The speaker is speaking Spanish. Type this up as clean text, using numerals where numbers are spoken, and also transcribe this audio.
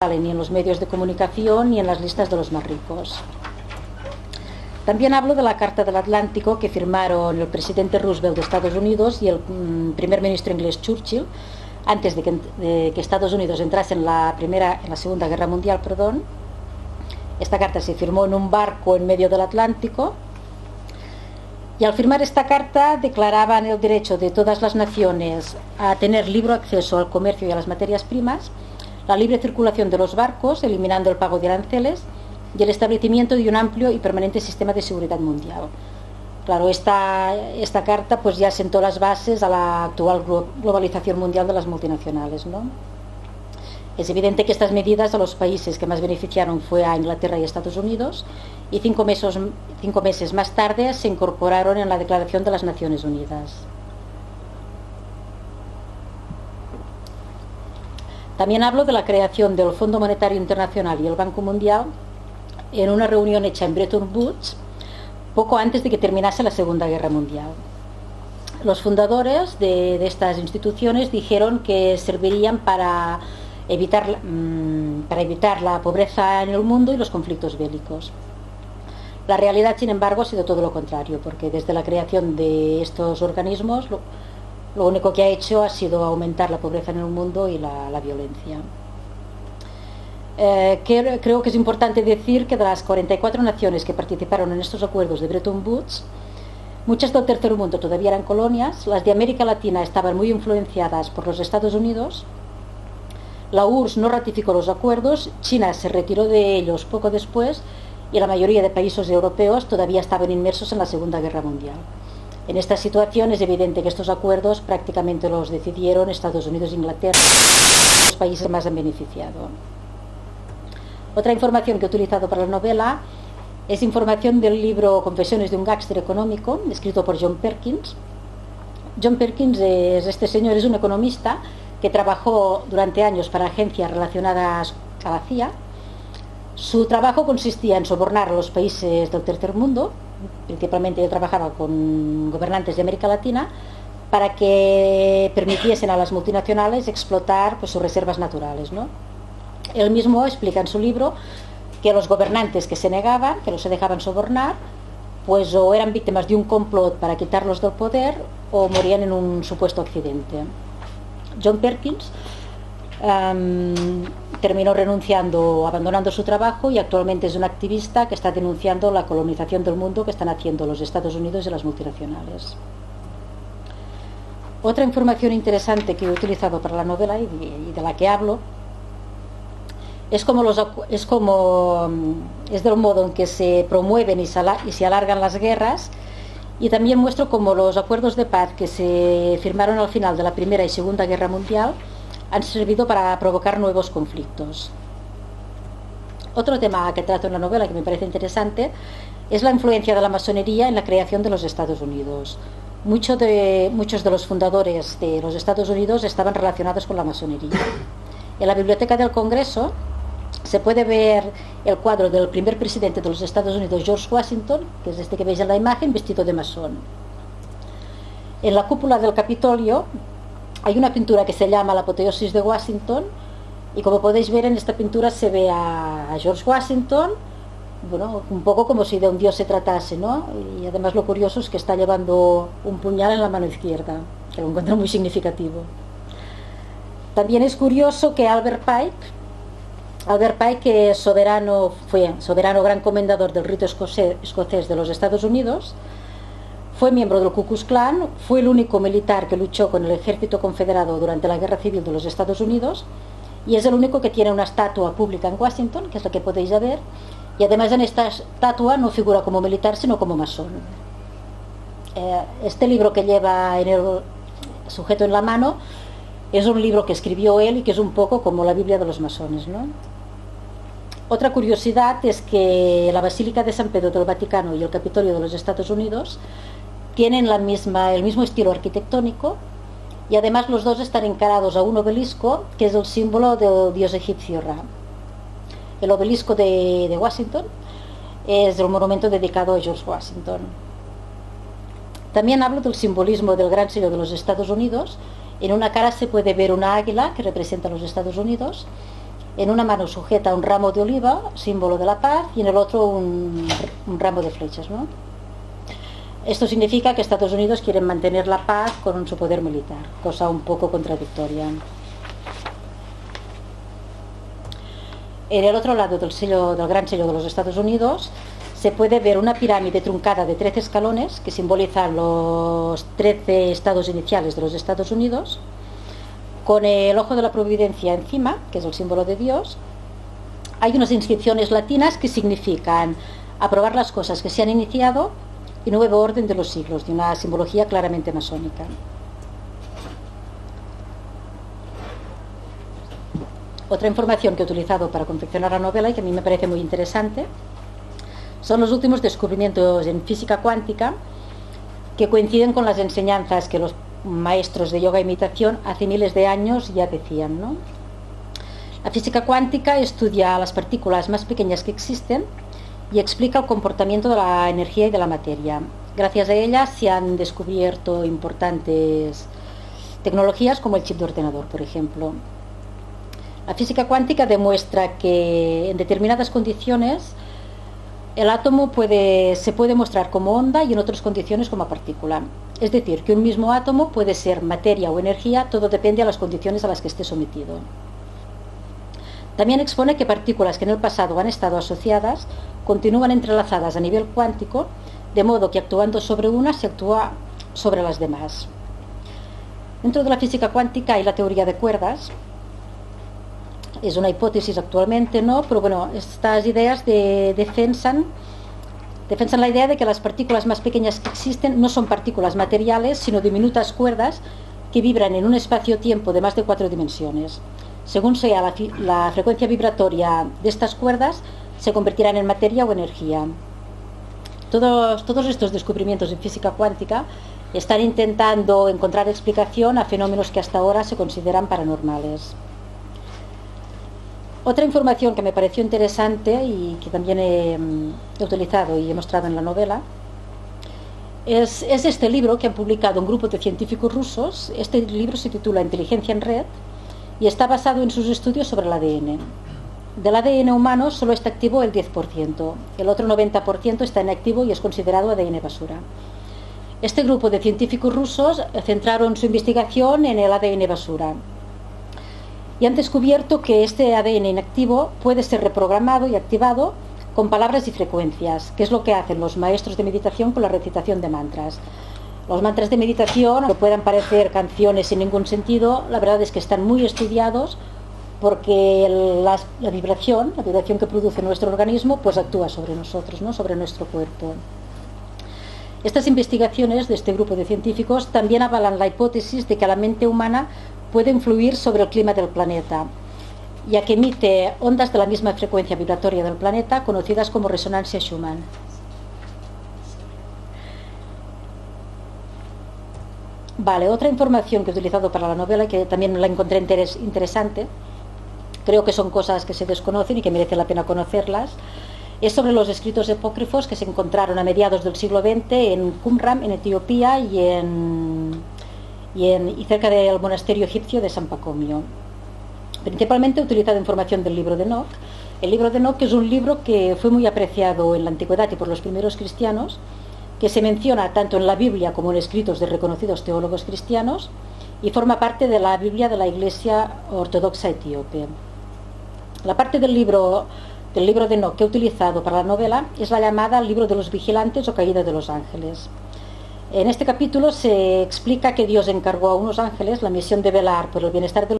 sale ni en los medios de comunicación ni en las listas de los más ricos. También hablo de la Carta del Atlántico que firmaron el presidente Roosevelt de Estados Unidos y el primer ministro inglés Churchill antes de que Estados Unidos entrase en la Segunda Guerra Mundial. Esta carta se firmó en un barco en medio del Atlántico y al firmar esta carta declaraban el derecho de todas las naciones a tener libre acceso al comercio y a las materias primas, la libre circulación de los barcos, eliminando el pago de aranceles, y el establecimiento de un amplio y permanente sistema de seguridad mundial. Claro, esta carta pues ya sentó las bases a la actual globalización mundial de las multinacionales, ¿no? Es evidente que estas medidas a los países que más beneficiaron fue a Inglaterra y Estados Unidos, y 5 meses más tarde se incorporaron en la Declaración de las Naciones Unidas. También hablo de la creación del Fondo Monetario Internacional y el Banco Mundial en una reunión hecha en Bretton Woods poco antes de que terminase la Segunda Guerra Mundial. Los fundadores de estas instituciones dijeron que servirían para evitar la pobreza en el mundo y los conflictos bélicos. La realidad, sin embargo, ha sido todo lo contrario, porque desde la creación de estos organismos lo único que ha hecho ha sido aumentar la pobreza en el mundo y la violencia. Creo que es importante decir que de las 44 naciones que participaron en estos acuerdos de Bretton Woods, muchas del tercer mundo todavía eran colonias, las de América Latina estaban muy influenciadas por los Estados Unidos, la URSS no ratificó los acuerdos, China se retiró de ellos poco después y la mayoría de países europeos todavía estaban inmersos en la Segunda Guerra Mundial. En esta situación es evidente que estos acuerdos prácticamente los decidieron Estados Unidos e Inglaterra, los países que más han beneficiado. Otra información que he utilizado para la novela es información del libro Confesiones de un gángster económico, escrito por John Perkins. John Perkins este señor es un economista que trabajó durante años para agencias relacionadas a la CIA. Su trabajo consistía en sobornar a los países del tercer mundo, principalmente él trabajaba con gobernantes de América Latina, para que permitiesen a las multinacionales explotar sus reservas naturales, ¿no? Él mismo explica en su libro que los gobernantes que se negaban, que no se dejaban sobornar, pues o eran víctimas de un complot para quitarlos del poder o morían en un supuesto accidente. John Perkins terminó abandonando su trabajo y actualmente es un activista que está denunciando la colonización del mundo que están haciendo los Estados Unidos y las multinacionales. Otra información interesante que he utilizado para la novela y de la que hablo es del modo en que se promueven y se alargan las guerras, y también muestro cómo los acuerdos de paz que se firmaron al final de la Primera y Segunda Guerra Mundial han servido para provocar nuevos conflictos. Otro tema que trato en la novela que me parece interesante es la influencia de la masonería en la creación de los Estados Unidos. Muchos de los fundadores de los Estados Unidos estaban relacionados con la masonería. En la Biblioteca del Congreso se puede ver el cuadro del primer presidente de los Estados Unidos, George Washington, que es este que veis en la imagen, vestido de masón. En la cúpula del Capitolio hay una pintura que se llama La apoteosis de Washington, y como podéis ver en esta pintura se ve a George Washington, bueno, un poco como si de un dios se tratase, ¿no? Y además lo curioso es que está llevando un puñal en la mano izquierda, que lo encuentro muy significativo. También es curioso que Albert Pike, que fue soberano gran comendador del rito escocés de los Estados Unidos, fue miembro del Ku Klux Klan, fue el único militar que luchó con el ejército confederado durante la Guerra Civil de los Estados Unidos, y es el único que tiene una estatua pública en Washington, que es la que podéis ver, y además en esta estatua no figura como militar sino como masón. Este libro que lleva en el sujeto en la mano es un libro que escribió él y que es un poco como la Biblia de los masones, ¿no? Otra curiosidad es que la Basílica de San Pedro del Vaticano y el Capitolio de los Estados Unidos tienen el mismo estilo arquitectónico, y además los dos están encarados a un obelisco que es el símbolo del dios egipcio Ra. El obelisco de Washington es el monumento dedicado a George Washington. También hablo del simbolismo del gran sello de los Estados Unidos. En una cara se puede ver una águila que representa a los Estados Unidos, En una mano sujeta un ramo de oliva, símbolo de la paz, y en el otro un ramo de flechas, ¿no? Esto significa que Estados Unidos quiere mantener la paz con su poder militar, cosa un poco contradictoria. En el otro lado del gran sello de los Estados Unidos se puede ver una pirámide truncada de 13 escalones que simbolizan los 13 estados iniciales de los Estados Unidos, con el ojo de la providencia encima, que es el símbolo de Dios. Hay unas inscripciones latinas que significan aprobar las cosas que se han iniciado y nuevo orden de los siglos, de una simbología claramente masónica. Otra información que he utilizado para confeccionar la novela y que a mí me parece muy interesante son los últimos descubrimientos en física cuántica que coinciden con las enseñanzas que los maestros de yoga y meditación hace miles de años ya decían, ¿no? La física cuántica estudia las partículas más pequeñas que existen y explica el comportamiento de la energía y de la materia. Gracias a ella se han descubierto importantes tecnologías como el chip de ordenador, por ejemplo. La física cuántica demuestra que en determinadas condiciones el átomo se puede mostrar como onda y en otras condiciones como partícula. Es decir, que un mismo átomo puede ser materia o energía, todo depende de las condiciones a las que esté sometido. También expone que partículas que en el pasado han estado asociadas continúan entrelazadas a nivel cuántico, de modo que actuando sobre una se actúa sobre las demás. Dentro de la física cuántica hay la teoría de cuerdas. Es una hipótesis actualmente, ¿no? Pero bueno, estas ideas defensan la idea de que las partículas más pequeñas que existen no son partículas materiales, sino diminutas cuerdas que vibran en un espacio-tiempo de más de 4 dimensiones. Según sea la frecuencia vibratoria de estas cuerdas, se convertirán en materia o energía. Todos estos descubrimientos en física cuántica están intentando encontrar explicación a fenómenos que hasta ahora se consideran paranormales. Otra información que me pareció interesante y que también he utilizado y he mostrado en la novela es este libro que han publicado un grupo de científicos rusos. Este libro se titula Inteligencia en Red y está basado en sus estudios sobre el ADN. Del ADN humano solo está activo el 10%, el otro 90% está inactivo y es considerado ADN basura. Este grupo de científicos rusos centraron su investigación en el ADN basura y han descubierto que este ADN inactivo puede ser reprogramado y activado con palabras y frecuencias, que es lo que hacen los maestros de meditación con la recitación de mantras. Los mantras de meditación, que puedan parecer canciones sin ningún sentido, la verdad es que están muy estudiados porque la vibración que produce nuestro organismo, pues actúa sobre nosotros, ¿no? Sobre nuestro cuerpo. Estas investigaciones de este grupo de científicos también avalan la hipótesis de que la mente humana puede influir sobre el clima del planeta, ya que emite ondas de la misma frecuencia vibratoria del planeta, conocidas como resonancia Schumann. Vale, otra información que he utilizado para la novela y que también la encontré interesante, creo que son cosas que se desconocen y que merece la pena conocerlas, es sobre los escritos apócrifos que se encontraron a mediados del siglo XX en Qumran, en Etiopía, y cerca del monasterio egipcio de San Pacomio. Principalmente he utilizado información del libro de Enoch. El libro de Enoch es un libro que fue muy apreciado en la antigüedad y por los primeros cristianos, que se menciona tanto en la Biblia como en escritos de reconocidos teólogos cristianos y forma parte de la Biblia de la Iglesia Ortodoxa Etíope. La parte del libro de Enoch que he utilizado para la novela es la llamada Libro de los Vigilantes o Caída de los Ángeles. En este capítulo se explica que Dios encargó a unos ángeles la misión de velar por el bienestar de